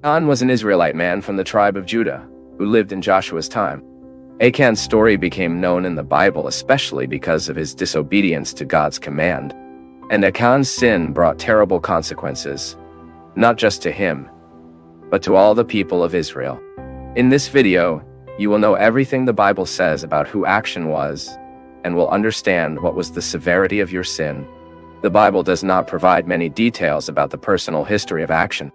Achan was an Israelite man from the tribe of Judah, who lived in Joshua's time. Achan's story became known in the Bible especially because of his disobedience to God's command. And Achan's sin brought terrible consequences, not just to him, but to all the people of Israel. In this video, you will know everything the Bible says about who Achan was, and will understand what was the severity of your sin. The Bible does not provide many details about the personal history of Achan.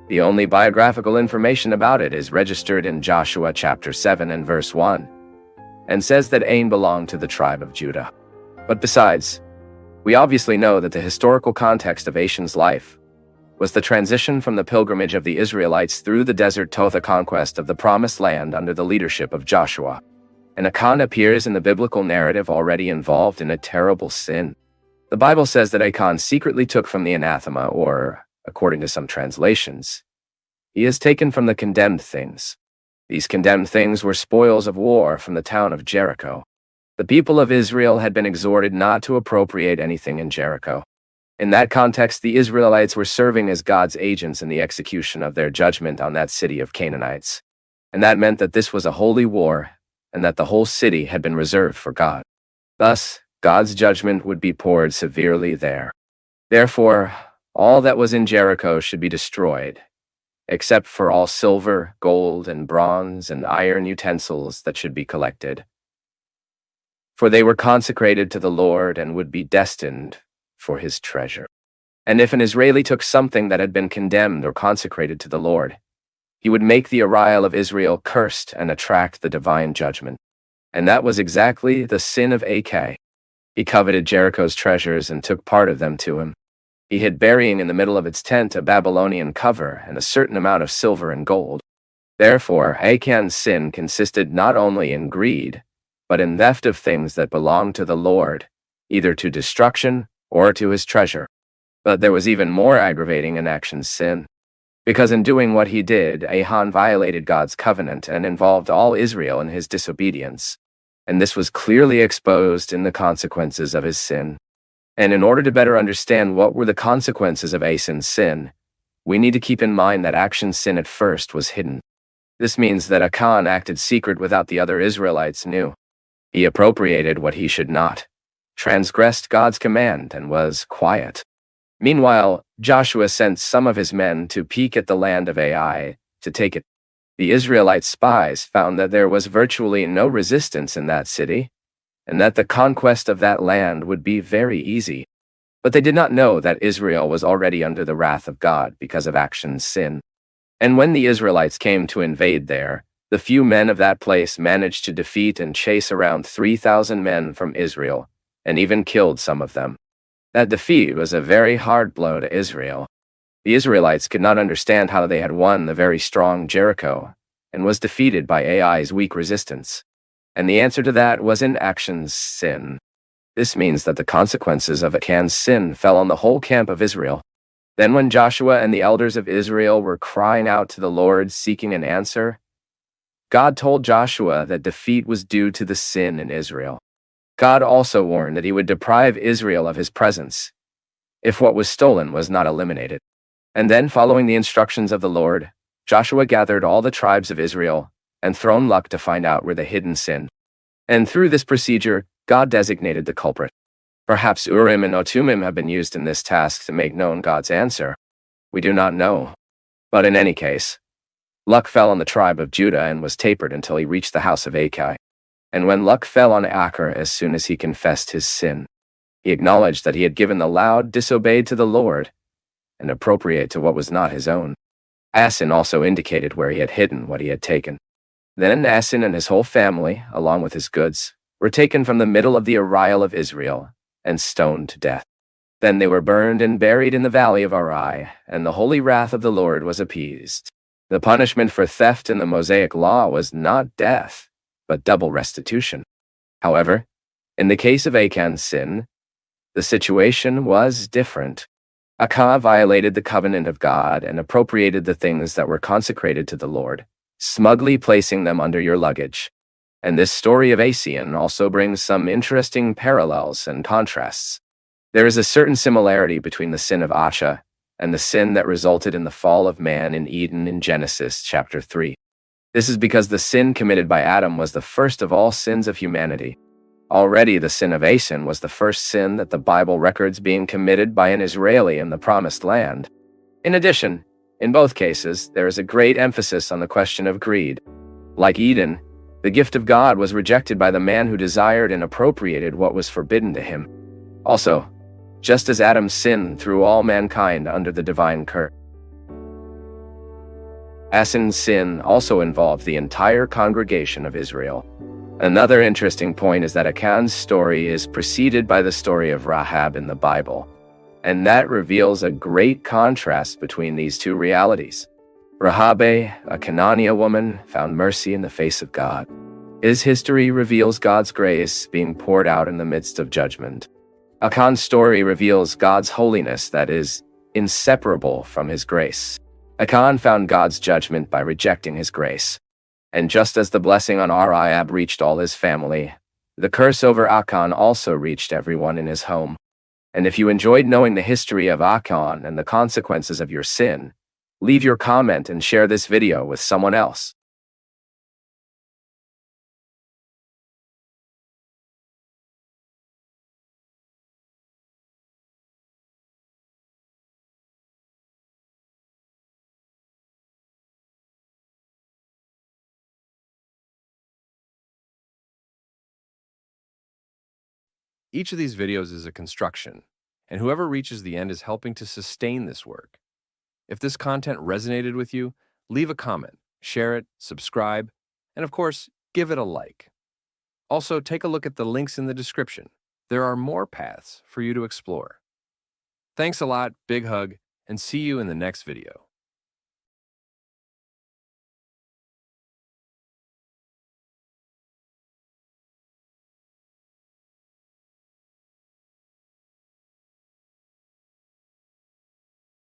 The only biographical information about it is registered in Joshua chapter 7 and verse 1, and says that Achan belonged to the tribe of Judah. But besides, we obviously know that the historical context of Achan's life was the transition from the pilgrimage of the Israelites through the desert to the conquest of the Promised Land under the leadership of Joshua. And Achan appears in the biblical narrative already involved in a terrible sin. The Bible says that Achan secretly took from the anathema, or, according to some translations, he has taken from the condemned things. These condemned things were spoils of war from the town of Jericho. The people of Israel had been exhorted not to appropriate anything in Jericho. In that context, the Israelites were serving as God's agents in the execution of their judgment on that city of Canaanites. And that meant that this was a holy war, and that the whole city had been reserved for God. Thus, God's judgment would be poured severely there. Therefore, all that was in Jericho should be destroyed, except for all silver, gold, and bronze, and iron utensils that should be collected. For they were consecrated to the Lord and would be destined for his treasure. And if an Israeli took something that had been condemned or consecrated to the Lord, he would make the Ariel of Israel cursed and attract the divine judgment. And that was exactly the sin of Achan. He coveted Jericho's treasures and took part of them to him. He hid, burying in the middle of its tent a Babylonian cover and a certain amount of silver and gold. Therefore, Achan's sin consisted not only in greed, but in theft of things that belonged to the Lord, either to destruction or to his treasure. But there was even more aggravating in Achan's sin, because in doing what he did, Achan violated God's covenant and involved all Israel in his disobedience. And this was clearly exposed in the consequences of his sin. And in order to better understand what were the consequences of Achan's sin, we need to keep in mind that Achan's sin at first was hidden. This means that Achan acted secret without the other Israelites knew. He appropriated what he should not, transgressed God's command, and was quiet. Meanwhile, Joshua sent some of his men to peek at the land of Ai to take it. The Israelite spies found that there was virtually no resistance in that city, and that the conquest of that land would be very easy. But they did not know that Israel was already under the wrath of God because of Achan's sin. And when the Israelites came to invade there, the few men of that place managed to defeat and chase around 3,000 men from Israel, and even killed some of them. That defeat was a very hard blow to Israel. The Israelites could not understand how they had won the very strong Jericho, and was defeated by Ai's weak resistance. And the answer to that was in Achan's sin. This means that the consequences of Achan's sin fell on the whole camp of Israel. Then when Joshua and the elders of Israel were crying out to the Lord seeking an answer, God told Joshua that defeat was due to the sin in Israel. God also warned that he would deprive Israel of his presence if what was stolen was not eliminated. And then, following the instructions of the Lord, Joshua gathered all the tribes of Israel and thrown luck to find out where the hidden sin. And through this procedure, God designated the culprit. Perhaps Urim and Thummim have been used in this task to make known God's answer. We do not know. But in any case, luck fell on the tribe of Judah and was tapered until he reached the house of Achan. And when luck fell on Achan as soon as he confessed his sin, he acknowledged that he had given the loud, disobeyed to the Lord, and appropriate to what was not his own. Achan also indicated where he had hidden what he had taken. Then Achan and his whole family, along with his goods, were taken from the middle of the Ariel of Israel and stoned to death. Then they were burned and buried in the valley of Ari, and the holy wrath of the Lord was appeased. The punishment for theft in the Mosaic law was not death, but double restitution. However, in the case of Achan's sin, the situation was different. Achan violated the covenant of God and appropriated the things that were consecrated to the Lord, smugly placing them under your luggage. And this story of Achan also brings some interesting parallels and contrasts. There is a certain similarity between the sin of Achan and the sin that resulted in the fall of man in Eden in Genesis chapter 3. This is because the sin committed by Adam was the first of all sins of humanity. Already the sin of Achan was the first sin that the Bible records being committed by an Israeli in the Promised Land. In addition, in both cases, there is a great emphasis on the question of greed. Like Eden, the gift of God was rejected by the man who desired and appropriated what was forbidden to him. Also, just as Adam sinned through all mankind under the divine curse, Achan's sin also involved the entire congregation of Israel. Another interesting point is that Achan's story is preceded by the story of Rahab in the Bible, and that reveals a great contrast between these two realities. Rahab, a Canaanite woman, found mercy in the face of God. His history reveals God's grace being poured out in the midst of judgment. Achan's story reveals God's holiness that is inseparable from his grace. Achan found God's judgment by rejecting his grace. And just as the blessing on Rahab reached all his family, the curse over Achan also reached everyone in his home. And if you enjoyed knowing the history of Achan and the consequences of your sin, leave your comment and share this video with someone else. Each of these videos is a construction, and whoever reaches the end is helping to sustain this work. If this content resonated with you, leave a comment, share it, subscribe, and of course, give it a like. Also, take a look at the links in the description. There are more paths for you to explore. Thanks a lot, big hug, and see you in the next video.